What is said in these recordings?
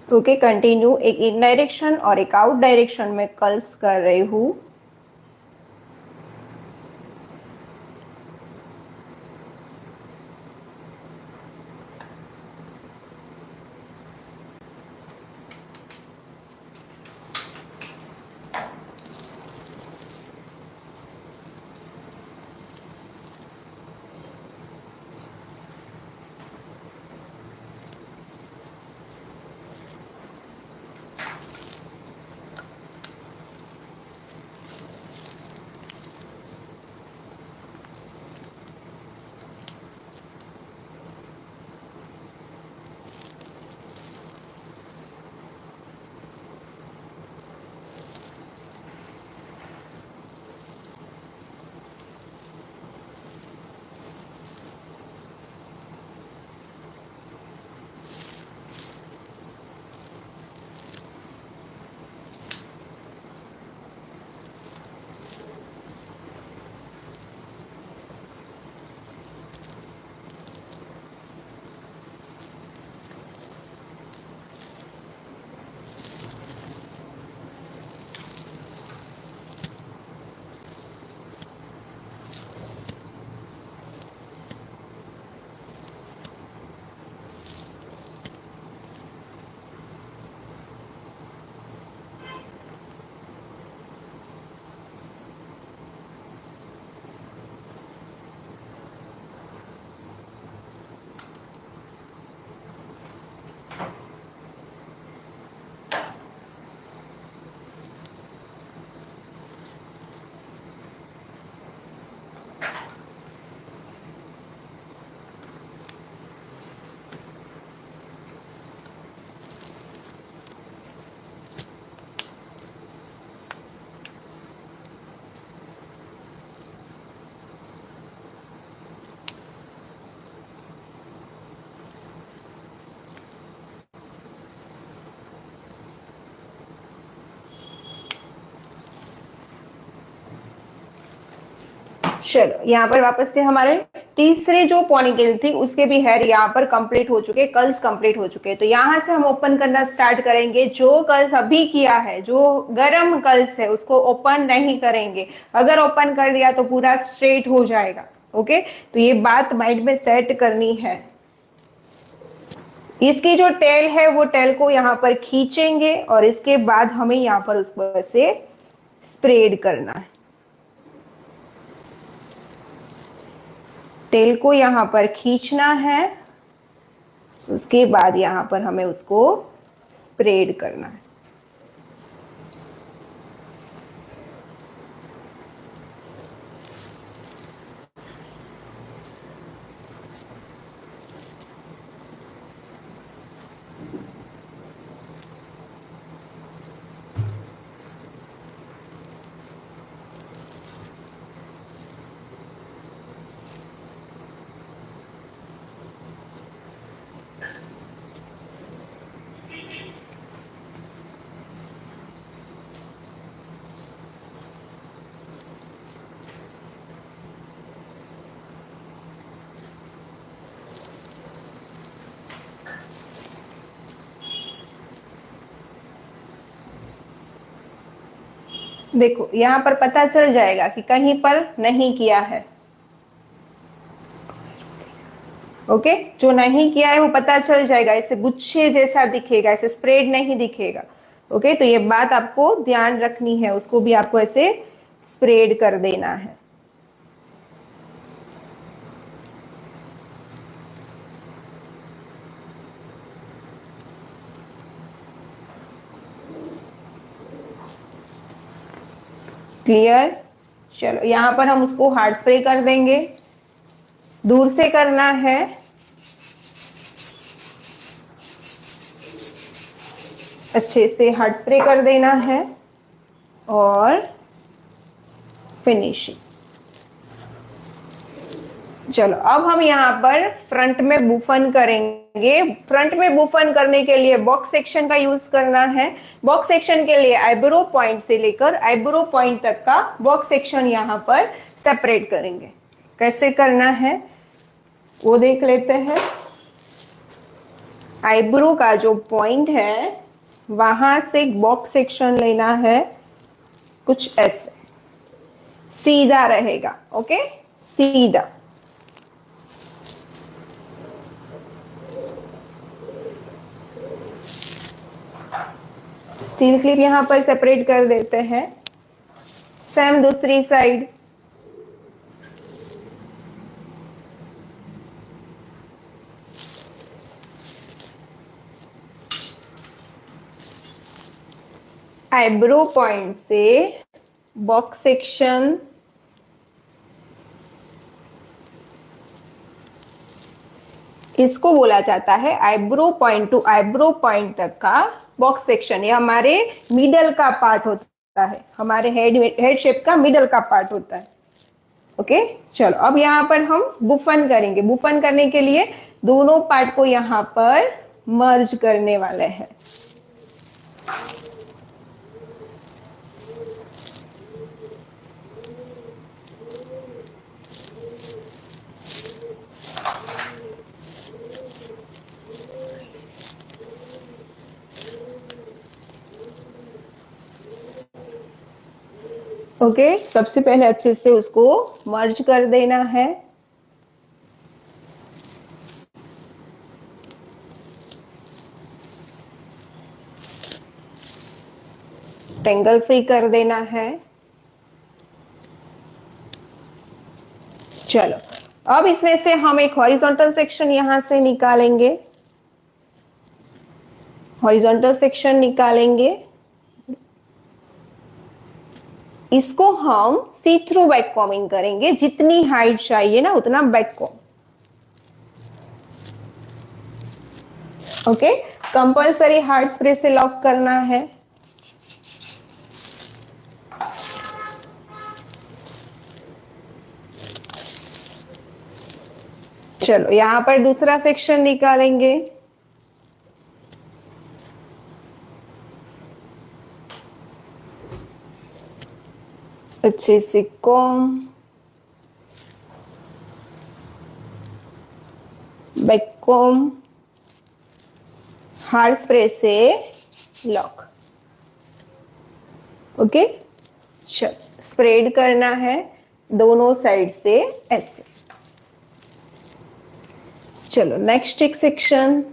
Okay, continue. एक इन direction और एक आउट डायरेक्शन में कर्ल्स कर रही हूँ। चलो, यहाँ पर वापस से हमारे तीसरे जो पोनीटेल थी उसके भी हेयर यहाँ पर कंप्लीट हो चुके, कर्ल्स कंप्लीट हो चुके हैं। तो यहाँ से हम ओपन करना स्टार्ट करेंगे। जो कर्ल्स अभी किया है, जो गरम कर्ल्स है, उसको ओपन नहीं करेंगे। अगर ओपन कर दिया तो पूरा स्ट्रेट हो जाएगा। ओके, तो ये बात माइंड में सेट करनी है। इसकी जो टेल है वो टेल को यहाँ पर खींचेंगे और इसके बाद हमें यहाँ पर उसको ऐसे स्प्रेड करना है। टेल को यहाँ पर खींचना है, उसके बाद यहाँ पर हमें उसको स्प्रेड करना है। देखो, यहां पर पता चल जाएगा कि कहीं पर नहीं किया है। ओके, जो नहीं किया है वो पता चल जाएगा, ऐसे गुच्छे जैसा दिखेगा, ऐसे स्प्रेड नहीं दिखेगा। ओके, तो ये बात आपको ध्यान रखनी है, उसको भी आपको ऐसे स्प्रेड कर देना है। क्लियर? चलो, यहां पर हम उसको हार्ड स्प्रे कर देंगे। दूर से करना है, अच्छे से हार्ड स्प्रे कर देना है और फिनिशिंग। चलो, अब हम यहाँ पर फ्रंट में बुफन करेंगे। फ्रंट में बुफन करने के लिए बॉक्स सेक्शन का यूज करना है। बॉक्स सेक्शन के लिए आईब्रो पॉइंट से लेकर आईब्रो पॉइंट तक का बॉक्स सेक्शन यहाँ पर सेपरेट करेंगे। कैसे करना है वो देख लेते हैं। आईब्रो का जो पॉइंट है वहां से एक बॉक्स सेक्शन लेना है, कुछ ऐसे सीधा रहेगा। ओके, सीधा। स्टील क्लिप यहां पर सेपरेट कर देते हैं। सेम दूसरी साइड। आईब्रो पॉइंट से बॉक्स सेक्शन इसको बोला जाता है eyebrow point two eyebrow point तक का बॉक्स सेक्शन। ये हमारे मिडल का पार्ट होता है, हमारे हेड शेप का मिडल का पार्ट होता है। ओके, चलो अब यहां पर हम बुफन करेंगे। बुफन करने के लिए दोनों पार्ट को यहां पर मर्ज करने वाले हैं। ओके, सबसे पहले अच्छे से उसको मर्ज कर देना है। टेंगल फ्री कर देना है। चलो, अब इसमें से हम एक हॉरिजॉन्टल सेक्शन यहां से निकालेंगे। हॉरिजॉन्टल सेक्शन निकालेंगे, इसको हम सी थ्रू बैक कॉमिंग करेंगे। जितनी हाइट चाहिए ना उतना back com. Okay, compulsory hard spray से लॉक करना है। चलो, यहां पर दूसरा सेक्शन निकालेंगे। अच्छे से com, back com, hard spray से लॉक। ओके, चलो स्प्रेड करना है दोनों साइड से ऐसे। चलो नेक्स्ट एक सेक्शन।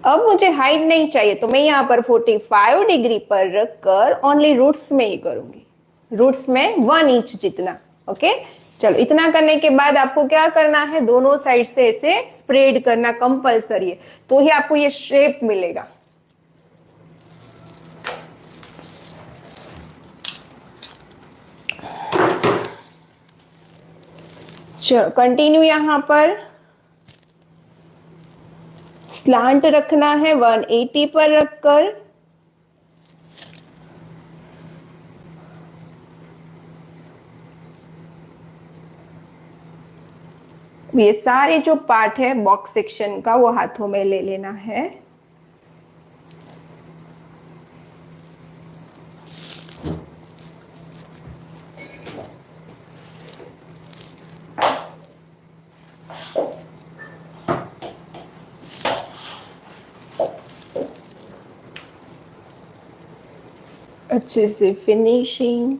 अब मुझे हाइट नहीं चाहिए तो मैं यहां पर 45 डिग्री पर रखकर ओनली रूट्स में ही करूंगी। रूट्स में 1 इंच जितना। ओके, चलो इतना करने के बाद आपको क्या करना है, दोनों साइड से ऐसे स्प्रेड करना कंपलसरी है, तो ही आपको ये शेप मिलेगा। चलो कंटिन्यू। यहां पर स्लांट रखना है 180 पर रखकर। ये सारे जो पार्ट है बॉक्स सेक्शन का वो हाथों में ले लेना है। अच्छे से फिनिशिंग।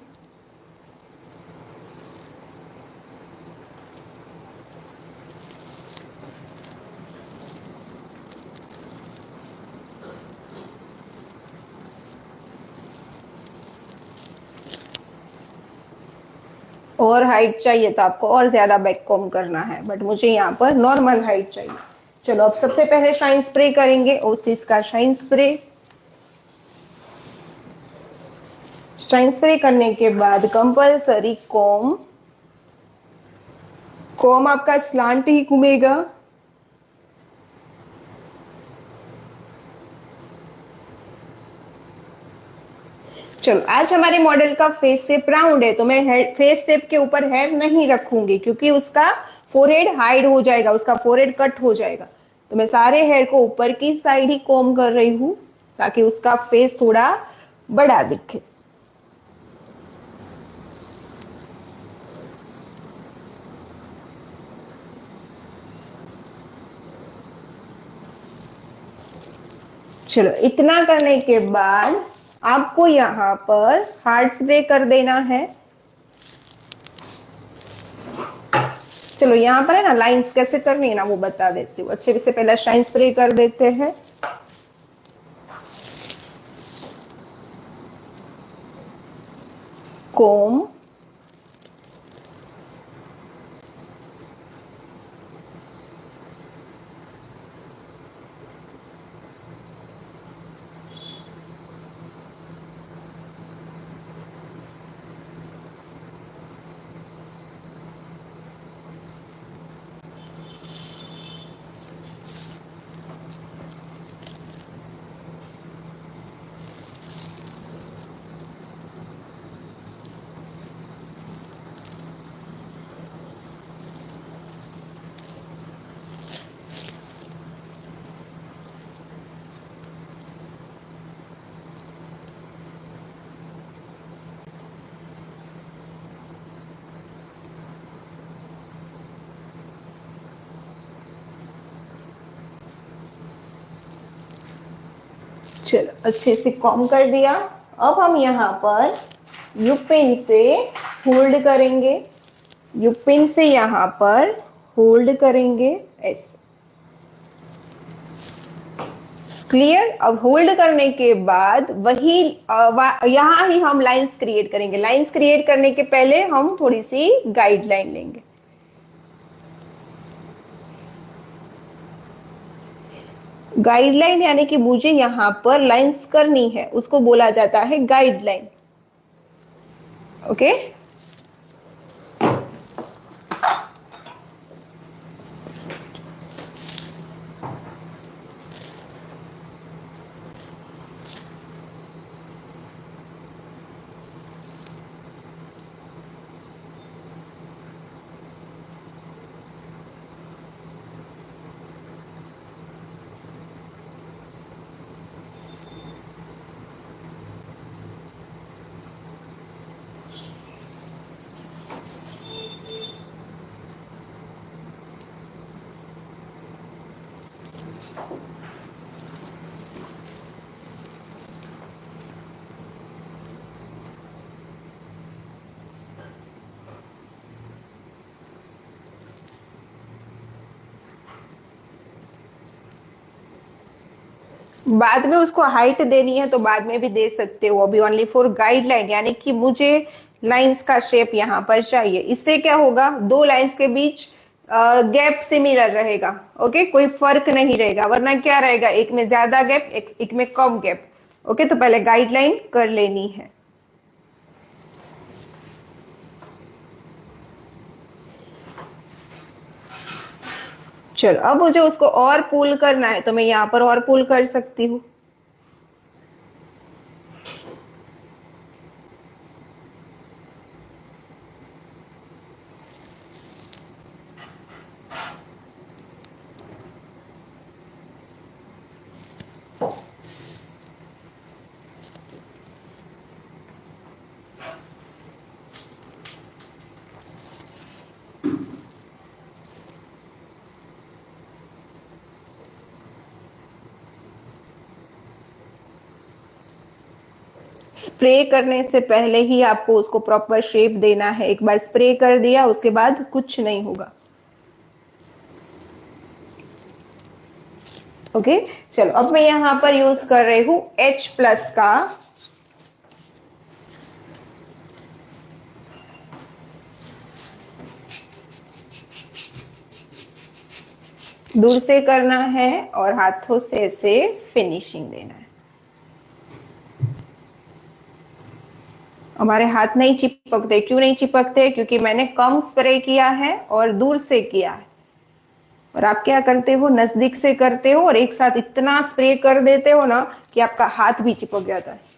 और हाइट चाहिए तो आपको और ज्यादा बैक कॉम करना है, बट मुझे यहाँ पर नॉर्मल हाइट चाहिए। चलो अब सबसे पहले शाइन स्प्रे करेंगे, ओसिस का शाइन स्प्रे। शाइन स्प्रे करने के बाद कंपल्सरी कॉम। कॉम आपका स्लांट ही घूमेगा। चलो, आज हमारे मॉडल का फेस शेप राउंड है तो मैं फेस शेप के ऊपर हेयर नहीं रखूंगी क्योंकि उसका फोरहेड हाइड हो जाएगा, उसका फोरहेड कट हो जाएगा। तो मैं सारे हेयर को ऊपर की साइड ही कॉम कर रही हूं ताकि उसका फेस थोड़ा बड़ा दिखे। चलो इतना करने के बाद आपको यहाँ पर हार्ड स्प्रे कर देना है। चलो यहाँ पर है ना लाइंस कैसे करनी है ना वो बता देती हूँ। अच्छे से पहले शाइन स्प्रे कर देते हैं। कोम, चलो अच्छे से कॉम कर दिया। अब हम यहाँ पर यू पेन से होल्ड करेंगे, यू पेन से यहाँ पर होल्ड करेंगे ऐसे। क्लियर। अब होल्ड करने के बाद वही यहाँ ही हम लाइंस क्रिएट करेंगे। लाइंस क्रिएट करने के पहले हम थोड़ी सी गाइडलाइन लेंगे। गाइडलाइन यानी कि मुझे यहाँ पर लाइंस करनी है, उसको बोला जाता है गाइडलाइन। ओके। बाद में उसको हाइट देनी है तो बाद में भी दे सकते हो, अभी ओनली फॉर गाइडलाइन यानी कि मुझे लाइंस का शेप यहाँ पर चाहिए। इससे क्या होगा, दो लाइंस के बीच गैप सिमिलर रहेगा। ओके, कोई फर्क नहीं रहेगा, वरना क्या रहेगा, एक में ज्यादा गैप एक में कम गैप। ओके, तो पहले गाइडलाइन कर लेनी है। चलो अब मुझे उसको और पुल करना है तो मैं यहां पर और पुल कर सकती हूँ। स्प्रे करने से पहले ही आपको उसको प्रॉपर शेप देना है। एक बार स्प्रे कर दिया उसके बाद कुछ नहीं होगा। ओके, चलो अब मैं यहां पर यूज कर रही हूं H+ का दूर से करना है और हाथों से ऐसे फिनिशिंग देना है। हमारे हाथ नहीं चिपकते, क्यों नहीं चिपकते, क्योंकि मैंने कम स्प्रे किया है और दूर से किया है। और आप क्या करते हो, नजदीक से करते हो और एक साथ इतना स्प्रे कर देते हो ना कि आपका हाथ भी चिपक जाता है।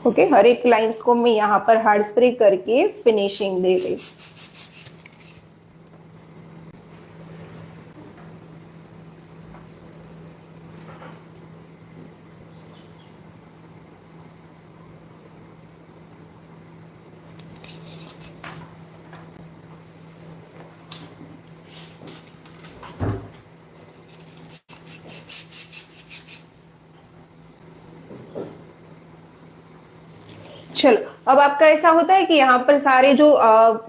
ओके, हर एक लाइंस को मैं यहाँ पर हार्ड स्प्रे करके फिनिशिंग दे रही। चलो, अब आपका ऐसा होता है कि यहाँ पर सारे जो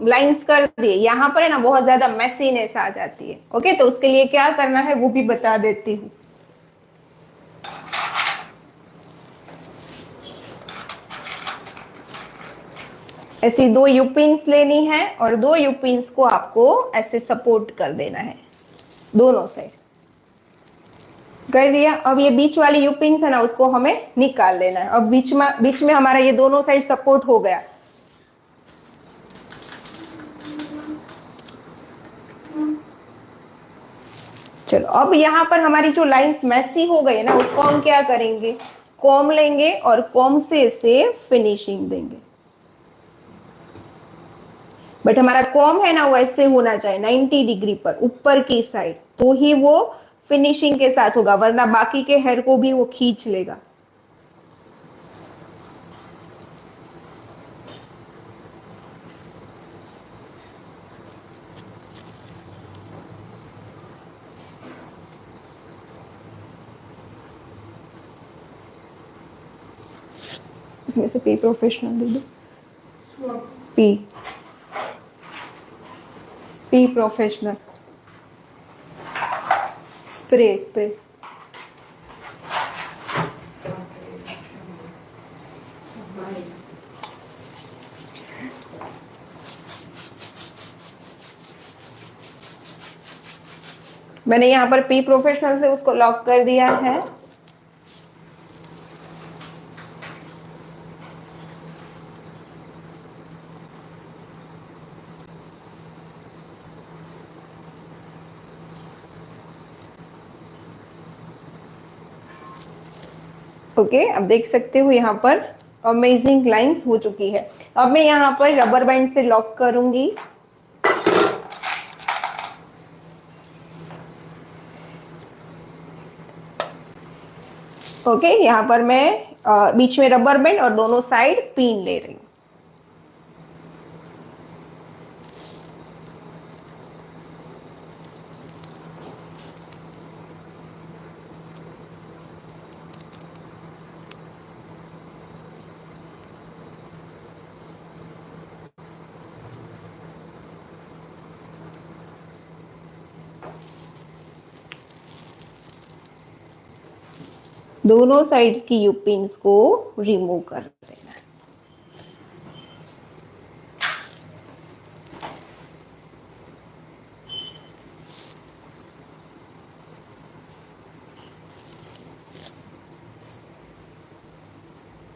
लाइंस कर दिए, यहाँ पर है ना बहुत ज्यादा मैसीनेस आ जाती है। ओके, तो उसके लिए क्या करना है वो भी बता देती हूँ। ऐसी 2 यूपिन्स लेनी है और 2 यूपिन्स को आपको ऐसे सपोर्ट कर देना है दोनों साइड। कर दिया। अब ये बीच वाली यूपिन्स है ना, उसको हमें निकाल लेना है। अब बीच में हमारा ये दोनों साइड सपोर्ट हो गया। चलो, अब यहाँ पर हमारी जो लाइंस मैसी हो गई है ना, उसको हम क्या करेंगे, कॉम लेंगे और कॉम से इसे फिनिशिंग देंगे। बट हमारा कॉम है ना वो ऐसे होना चाहिए 90 डिग्री पर, ऊपर की साइड, तो ही वो फिनिशिंग के साथ होगा, वरना बाकी के हेयर को भी वो खींच लेगा। इसमें से पी प्रोफेशनल दे दो। P P professional spray spray. मैंने यहाँ पर पी प्रोफेशनल से उसको लॉक कर दिया है। ओके, अब देख सकते हो यहाँ पर अमेजिंग लाइंस हो चुकी है। अब मैं यहाँ पर रबर बैंड से लॉक करूंगी। ओके, यहाँ पर मैं बीच में रबर बैंड और दोनों साइड पिन ले रही हूँ। दोनों साइड की यू पिन्स को रिमूव कर देना।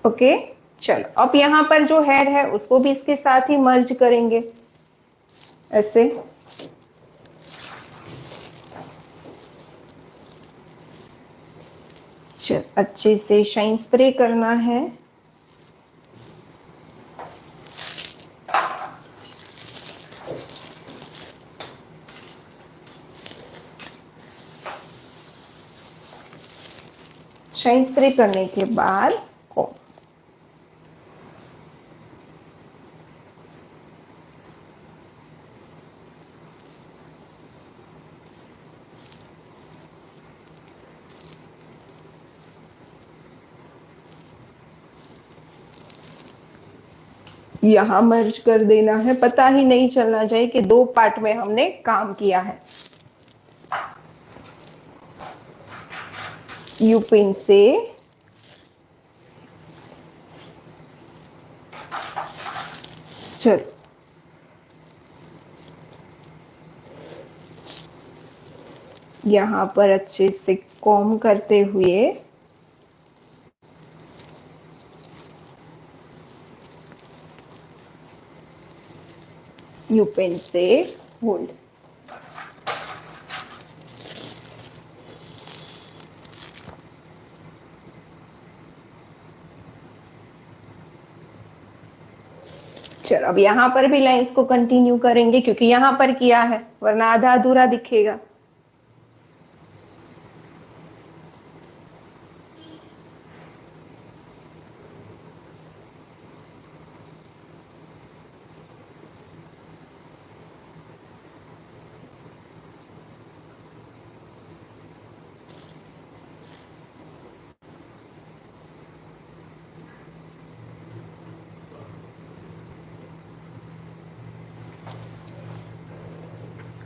ओके, चलो, अब यहाँ पर जो हेयर है उसको भी इसके साथ ही मर्ज करेंगे ऐसे। चल, अच्छे से शाइन स्प्रे करना है। शाइन स्प्रे करने के बाद को यहां मर्ज कर देना है। पता ही नहीं चलना चाहिए कि 2 पार्ट में हमने काम किया है। यू पिन से चलो, यहां पर अच्छे से कॉम करते हुए यू पेन से होल्ड। चलो अब यहाँ पर भी लाइंस को कंटिन्यू करेंगे क्योंकि यहाँ पर किया है, वरना आधा अधूरा दिखेगा।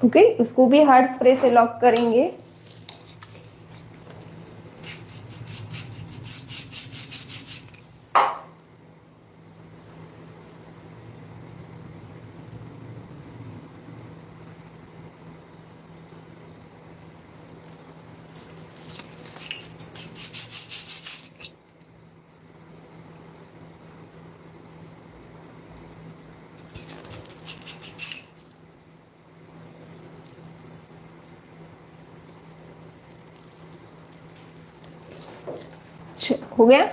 ओके, उसको भी हार्ड स्प्रे से लॉक करेंगे। हो गया।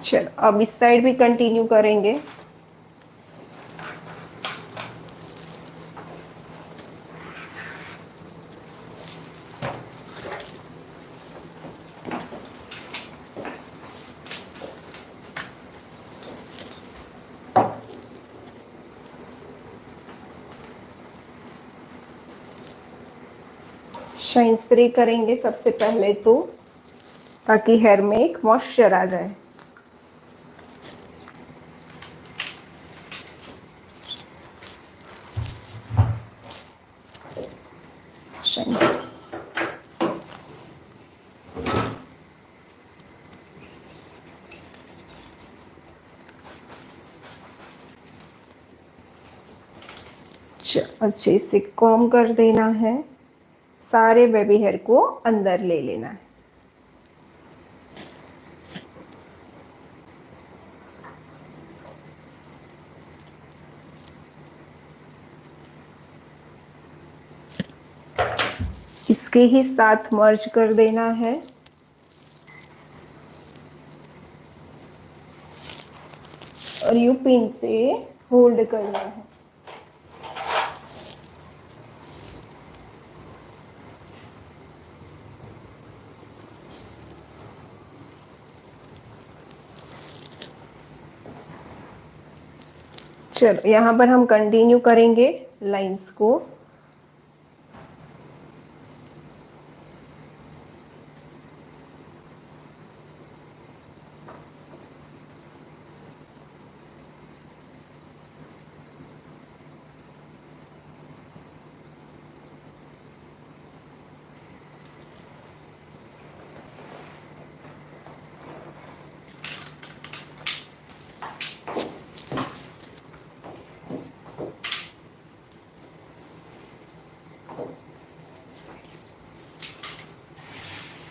चलो अब इस साइड भी कंटिन्यू करेंगे। शाइन स्प्रे करेंगे सबसे पहले तो, ताकि हेयर में एक मॉइस्चर आ जाए। शाइन अच्छे से कॉम्ब कर देना है, सारे बेबी हेयर को अंदर ले लेना है। इसके ही साथ मर्ज कर देना है। और यू पिन से होल्ड करना है। चलो यहाँ पर हम कंटिन्यू करेंगे लाइंस को।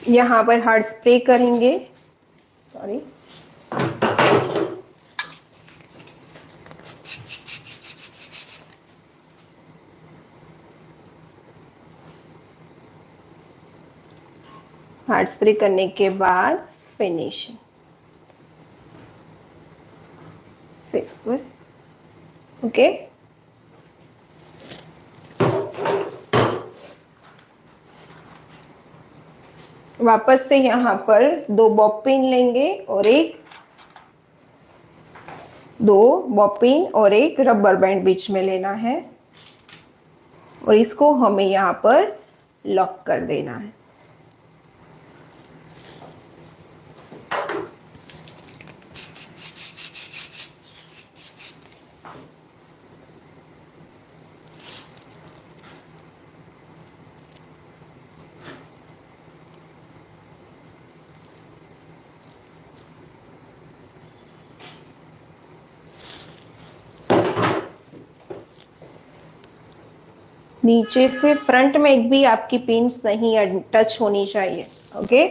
यहाँ पर हार्ड स्प्रे करेंगे, सॉरी, हार्ड स्प्रे करने के बाद फिनिशिंग फेस पर। ओके, वापस से यहाँ पर 2 बॉब पिन लेंगे और दो बॉब पिन और एक रबर बैंड बीच में लेना है और इसको हमें यहाँ पर लॉक कर देना है। नीचे से फ्रंट में एक भी आपकी पिन्स नहीं टच होनी चाहिए। ओके,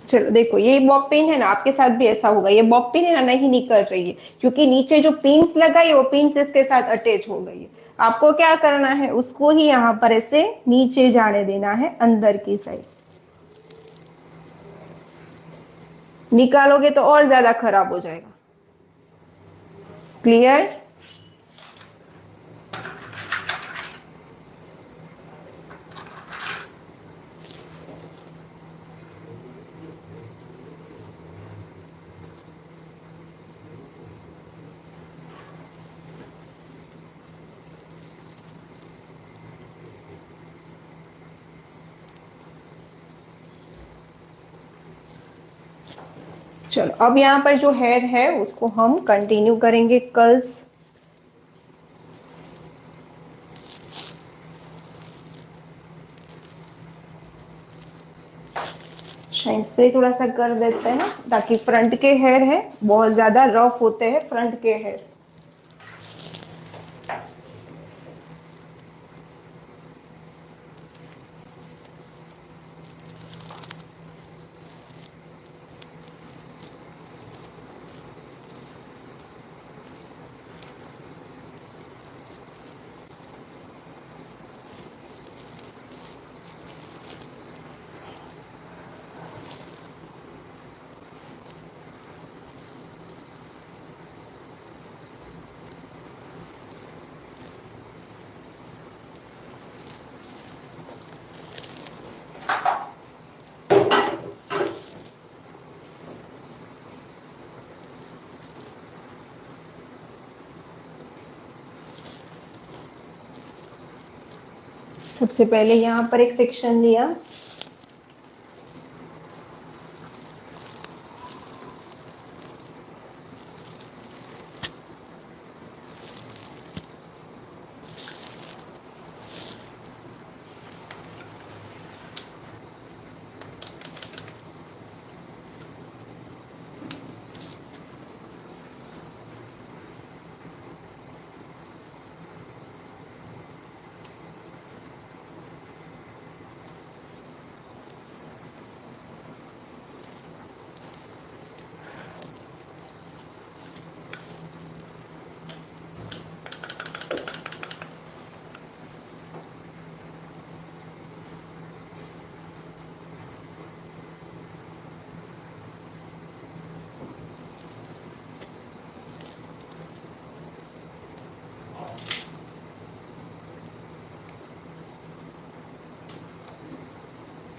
चलो देखो, ये बॉब पिन है ना, आपके साथ भी ऐसा होगा, ये बॉब पिन है ना, नहीं निकल रही है क्योंकि नीचे जो पिन्स लगाई वो पिन्स इसके साथ अटैच हो गई है। आपको क्या करना है, उसको ही यहाँ पर ऐसे नीचे जाने देना है अंदर की साइड। निकालोगे तो और ज्यादा खराब हो जाएगा। क्लियर? चलो, अब यहाँ पर जो हेयर है उसको हम कंटिन्यू करेंगे कर्ल्स। शाइन से थोड़ा सा कर देते हैं ताकि फ्रंट के हेयर है बहुत ज्यादा रफ होते हैं फ्रंट के हेयर। सबसे पहले यहाँ पर एक सेक्शन लिया,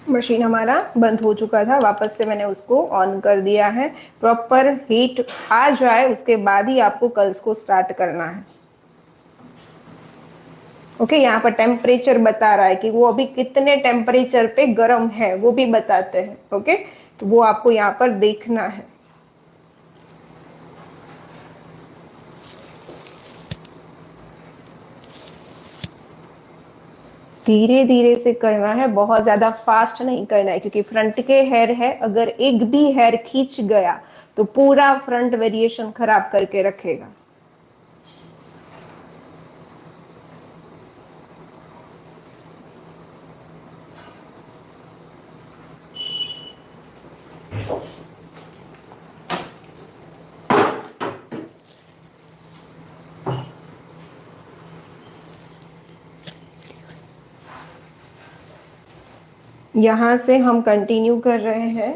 मशीन हमारा बंद हो चुका था, वापस से मैंने उसको ऑन कर दिया है। प्रॉपर हीट आ जाए उसके बाद ही आपको कर्ल्स को स्टार्ट करना है। ओके, यहाँ पर टेम्परेचर बता रहा है कि वो अभी कितने टेम्परेचर पे गर्म है, वो भी बताते हैं। ओके, तो वो आपको यहाँ पर देखना है। धीरे धीरे से करना है, बहुत ज्यादा फास्ट नहीं करना है, क्योंकि फ्रंट के हेयर है, अगर एक भी हेयर खींच गया तो पूरा फ्रंट वेरिएशन खराब करके रखेगा। यहां से हम कंटिन्यू कर रहे हैं।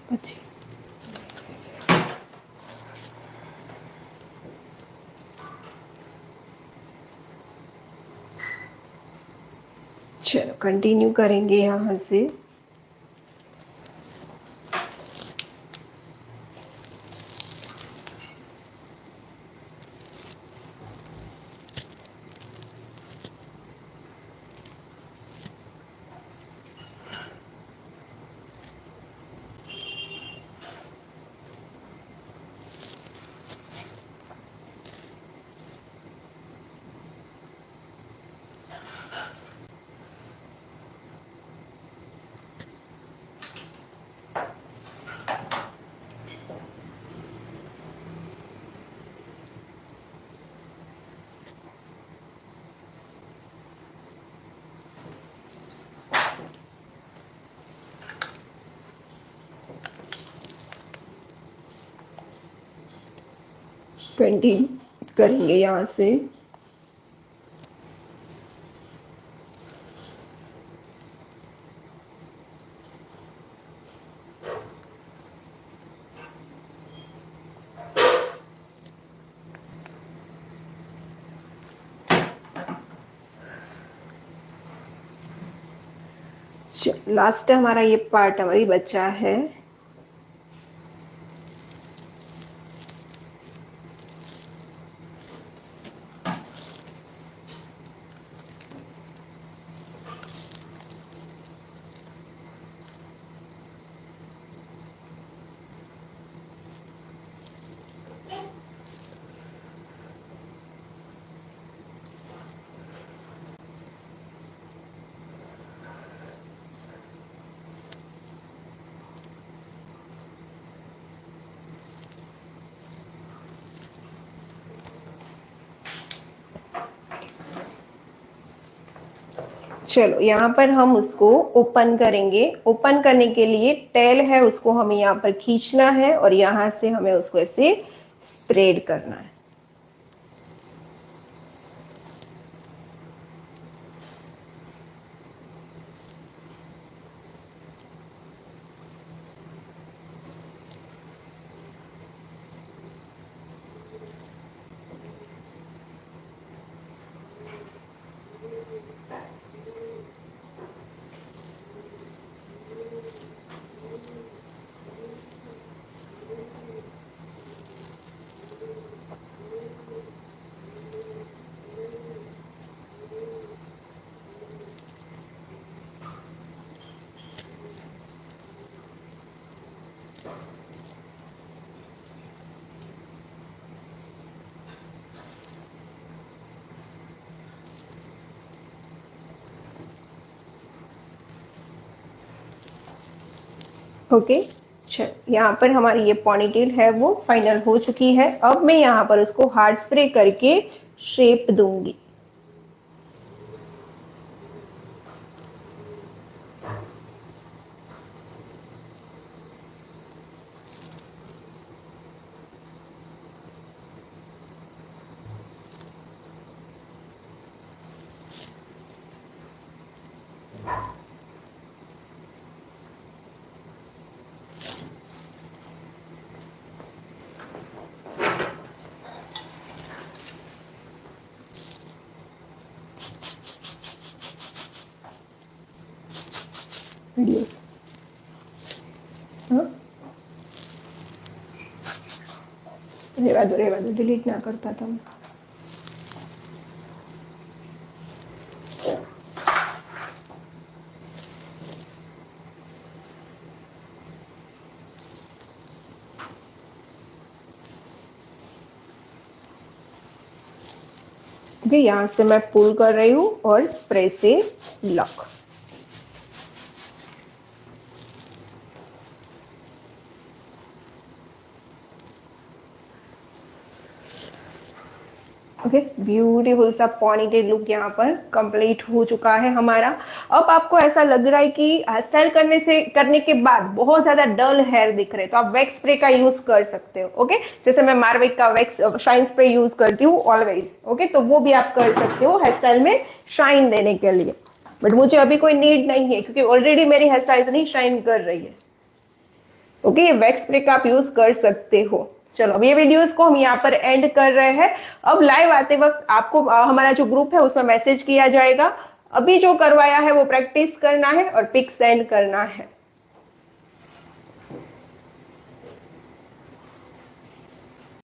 પછી चलो कंटिन्यू करेंगे यहाँ से। कंटिन्यू करेंगे यहाँ से। लास्ट हमारा ये पार्ट हमारी बचा है। चलो यहाँ पर हम उसको ओपन करेंगे। ओपन करने के लिए टेल है उसको हमें यहाँ पर खींचना है और यहाँ से हमें उसको ऐसे स्प्रेड करना है। ओके, चल यहाँ पर हमारी ये पॉनीटेल है वो फाइनल हो चुकी है। अब मैं यहाँ पर उसको हार्ड स्प्रे करके शेप दूंगी। वीडियोस हाँ, रेवा दो डिलीट ना करता था मैं। ओके, यहाँ से मैं पुल कर रही हूँ और स्प्रे से लॉक। ओके, ब्यूटीफुल सा पॉनीटेल लुक यहाँ पर कंप्लीट हो चुका है हमारा। अब आपको ऐसा लग रहा है कि हेयर स्टाइल करने के बाद बहुत ज्यादा डल हेयर दिख रहे हैं, तो आप वैक्स स्प्रे का यूज कर सकते हो। ओके, जैसे मैं मारविक का वैक्स शाइन स्प्रे यूज करती हूँ ऑलवेज। ओके, तो वो भी आप कर सकते हो हेयर स्टाइल में शाइन देने के लिए, बट मुझे अभी कोई नीड नहीं है क्योंकि ऑलरेडी मेरी हेयर स्टाइल इतनी शाइन कर रही है। ओके, ये वैक्स स्प्रे का आप यूज कर सकते हो। चलो, अब ये वीडियोस को हम यहाँ पर एंड कर रहे हैं। अब लाइव आते वक्त आपको हमारा जो ग्रुप है उसमें मैसेज किया जाएगा। अभी जो करवाया है वो प्रैक्टिस करना है और पिक सेंड करना है।